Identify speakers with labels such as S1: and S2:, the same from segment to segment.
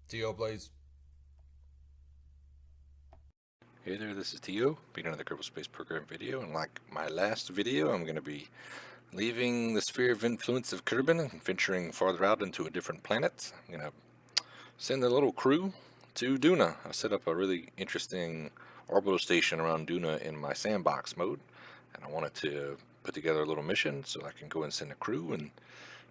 S1: T.O. Blaze.
S2: Hey there, this is Tio, beginning of the Kerbal Space Program video, and like my last video, I'm going to be leaving the sphere of influence of Kerbin and venturing farther out into a different planet. I'm going to send a little crew to Duna. I set up a really interesting orbital station around Duna in my sandbox mode, and I wanted to put together a little mission so I can go and send a crew and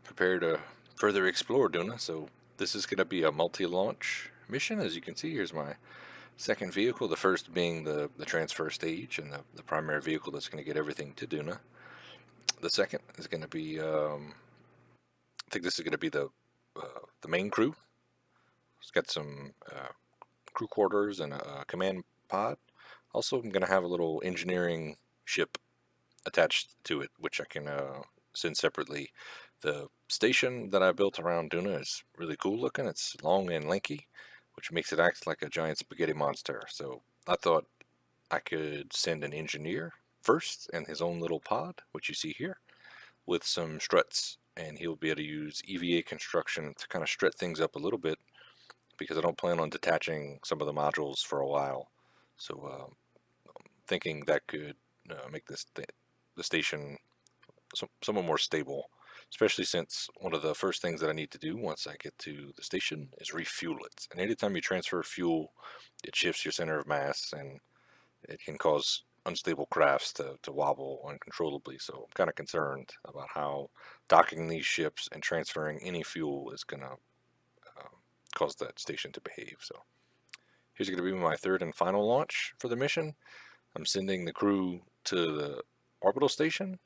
S2: prepare to further explore Duna. So this is going to be a multi-launch mission. As you can see, here's my second vehicle, the first being the transfer stage and the primary vehicle that's going to get everything to Duna. The second is going to be, I think this is going to be the main crew. It's got some crew quarters and a command pod. Also, I'm going to have a little engineering ship attached to it, which I can send separately. The station that I built around Duna is really cool looking. It's long and lanky, which makes it act like a giant spaghetti monster. So I thought I could send an engineer first in his own little pod, which you see here, with some struts, and he'll be able to use EVA construction to kind of strut things up a little bit because I don't plan on detaching some of the modules for a while. So thinking that could make the station somewhat more stable, especially since one of the first things that I need to do once I get to the station is refuel it. And anytime you transfer fuel, it shifts your center of mass and it can cause unstable crafts to wobble uncontrollably. So I'm kind of concerned about how docking these ships and transferring any fuel is going to cause that station to behave. So here's going to be my third and final launch for the mission. I'm sending the crew to the orbital station,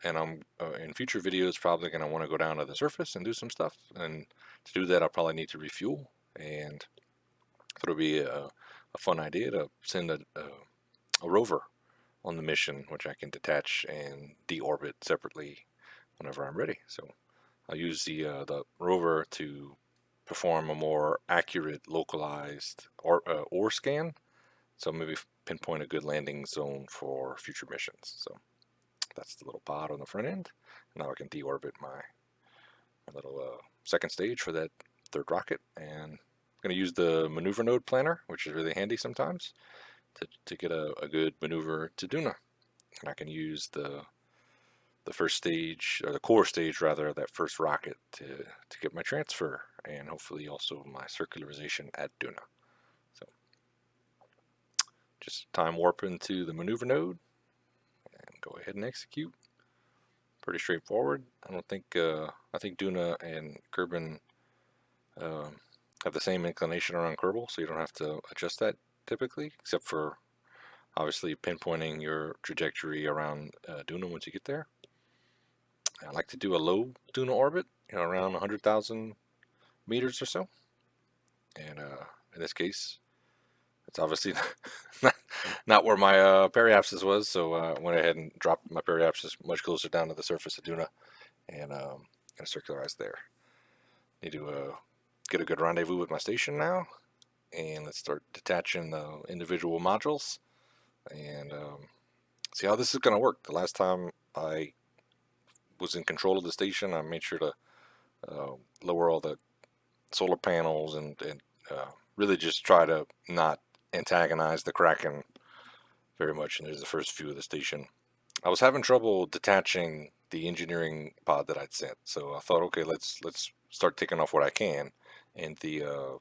S2: and I'm in future videos probably going to want to go down to the surface and do some stuff. And to do that, I'll probably need to refuel. And it'll be a fun idea to send a rover on the mission, which I can detach and deorbit separately whenever I'm ready. So I'll use the rover to perform a more accurate, localized ore scan. So maybe pinpoint a good landing zone for future missions. So that's the little pod on the front end. Now I can deorbit my little second stage for that third rocket, and I'm going to use the maneuver node planner, which is really handy sometimes, to get a good maneuver to Duna. And I can use the first stage, or the core stage rather, of that first rocket to get my transfer and hopefully also my circularization at Duna. So just time warp into the maneuver node and go ahead and execute. Pretty straightforward. I think Duna and Kerbin have the same inclination around Kerbal, so you don't have to adjust that typically, except for obviously pinpointing your trajectory around Duna once you get there. I like to do a low Duna orbit, around 100,000 meters or so. And in this case, it's obviously not, not where my periapsis was, so I went ahead and dropped my periapsis much closer down to the surface of Duna and kind of circularized there. Need to get a good rendezvous with my station now, and let's start detaching the individual modules and see how this is going to work. The last time I was in control of the station, I made sure to lower all the solar panels and really just try to not antagonize the Kraken very much. And there's the first view of the station. I was having trouble detaching the engineering pod that I'd sent, so I thought, okay, let's start taking off what I can. And the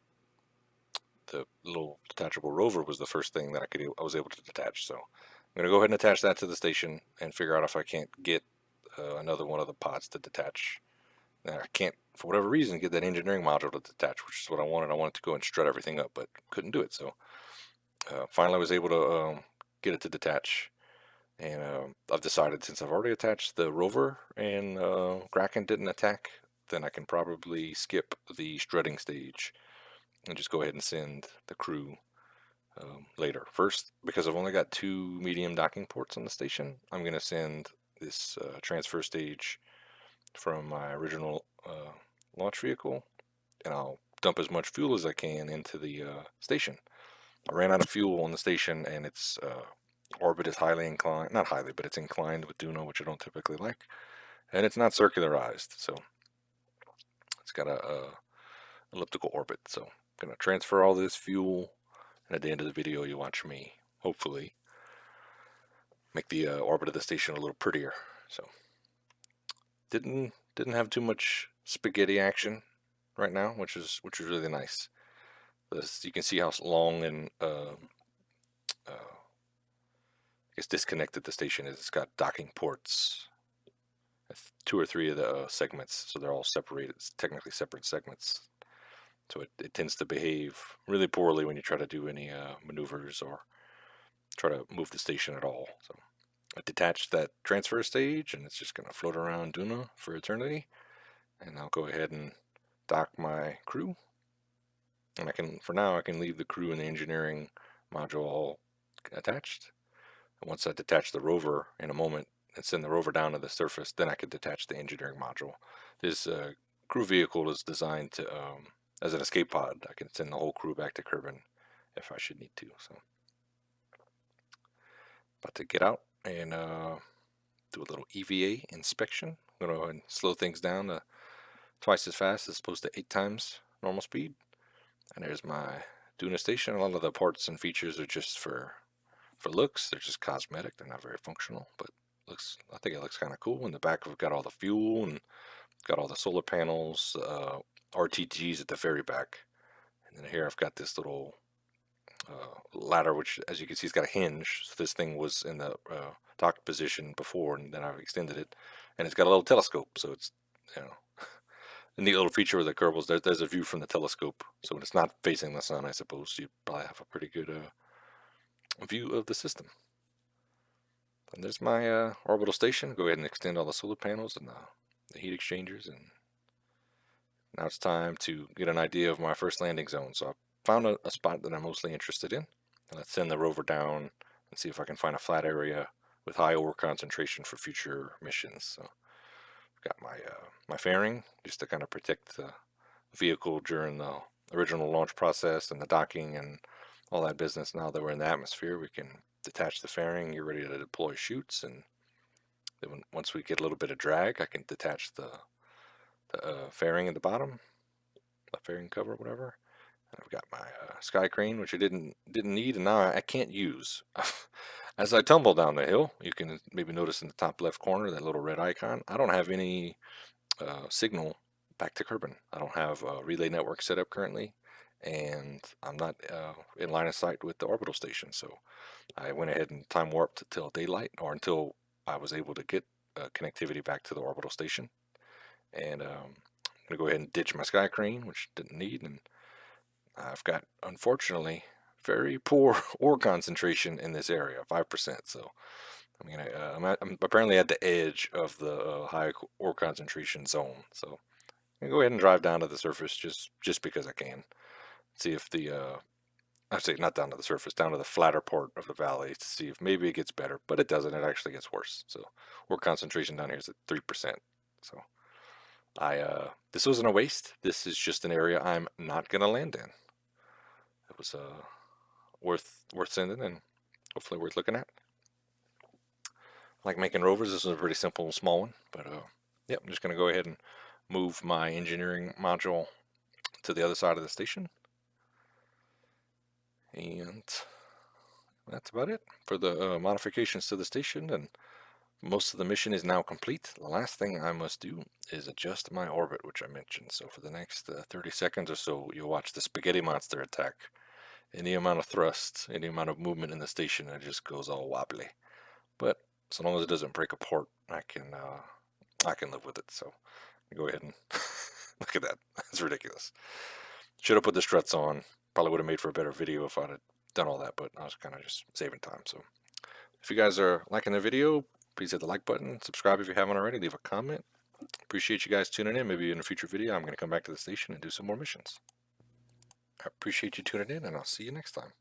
S2: little detachable rover was the first thing that I was able to detach. So I'm going to go ahead and attach that to the station and figure out if I can't get another one of the pods to detach. Now, I can't, for whatever reason, get that engineering module to detach, which is what I wanted. I wanted to go and strut everything up, but couldn't do it. So finally, I was able to get it to detach. And I've decided, since I've already attached the rover and Kraken didn't attack, then I can probably skip the strutting stage and just go ahead and send the crew later. First, because I've only got 2 medium docking ports on the station, I'm going to send this transfer stage from my original launch vehicle, and I'll dump as much fuel as I can into the station. I ran out of fuel on the station, and its orbit is highly inclined, not highly, but it's inclined with Duna, which I don't typically like, and it's not circularized, so it's got elliptical orbit. So I'm gonna transfer all this fuel, and at the end of the video, you watch me hopefully make the orbit of the station a little prettier. So didn't have too much spaghetti action right now, which is really nice. This, you can see how long and I guess disconnected the station is. It's got docking ports, two or three of the segments, so they're all separated, technically separate segments. So it tends to behave really poorly when you try to do any maneuvers or try to move the station at all. So I detached that transfer stage, and it's just going to float around Duna for eternity. And I'll go ahead and dock my crew. And for now, I can leave the crew and the engineering module all attached. And once I detach the rover in a moment and send the rover down to the surface, then I can detach the engineering module. This crew vehicle is designed to, as an escape pod. I can send the whole crew back to Kerbin if I should need to. So, about to get out and do a little EVA inspection. I'm going to go ahead and slow things down to twice as fast as opposed to 8 times normal speed. And there's my Duna station. A lot of the parts and features are just for looks. They're just cosmetic. They're not very functional, but I think it looks kind of cool. In the back, we've got all the fuel and got all the solar panels, RTGs at the very back. And then here I've got this little ladder, which, as you can see, has got a hinge. So this thing was in the docked position before, and then I've extended it. And it's got a little telescope, so it's, you know, a neat little feature with the Kerbals. There's a view from the telescope, so when it's not facing the sun, I suppose, you probably have a pretty good view of the system. And there's my orbital station. Go ahead and extend all the solar panels and the heat exchangers, and now it's time to get an idea of my first landing zone. So I found a spot that I'm mostly interested in. And let's send the rover down and see if I can find a flat area with high ore concentration for future missions. So I've got my fairing just to kind of protect the vehicle during the original launch process and the docking and all that business. Now that we're in the atmosphere, we can detach the fairing, get ready to deploy chutes, and then once we get a little bit of drag, I can detach the fairing at the bottom, the fairing cover, whatever. And I've got my sky crane, which I didn't need, and now I can't use. As I tumble down the hill, you can maybe notice in the top left corner that little red icon. I don't have any signal back to Kerbin. I don't have a relay network set up currently, and I'm not in line of sight with the orbital station. So I went ahead and time warped till daylight, or until I was able to get connectivity back to the orbital station. And I'm going to go ahead and ditch my sky crane, which didn't need, and I've got, unfortunately, very poor ore concentration in this area, 5%. So I'm apparently at the edge of the high ore concentration zone. So I'm gonna go ahead and drive down to the surface just because I can. See if the I say not down to the surface, down to the flatter part of the valley to see if maybe it gets better, but it doesn't. It actually gets worse. So ore concentration down here is at 3%. So this wasn't a waste. This is just an area I'm not gonna land in. It was worth sending and hopefully worth looking at. Like making rovers, this is a pretty simple small one, but yeah, I'm just gonna go ahead and move my engineering module to the other side of the station, and that's about it for the modifications to the station. And most of the mission is now complete. The last thing I must do is adjust my orbit, which I mentioned. So for the next 30 seconds or so, you'll watch the spaghetti monster attack. Any amount of thrust, any amount of movement in the station, it just goes all wobbly. But so long as it doesn't break apart, I can live with it. So go ahead and look at that. That's ridiculous. Should have put the struts on. Probably would have made for a better video if I'd have done all that, but I was kind of just saving time. So if you guys are liking the video, please hit the like button. Subscribe if you haven't already. Leave a comment. Appreciate you guys tuning in. Maybe in a future video, I'm going to come back to the station and do some more missions. I appreciate you tuning in, and I'll see you next time.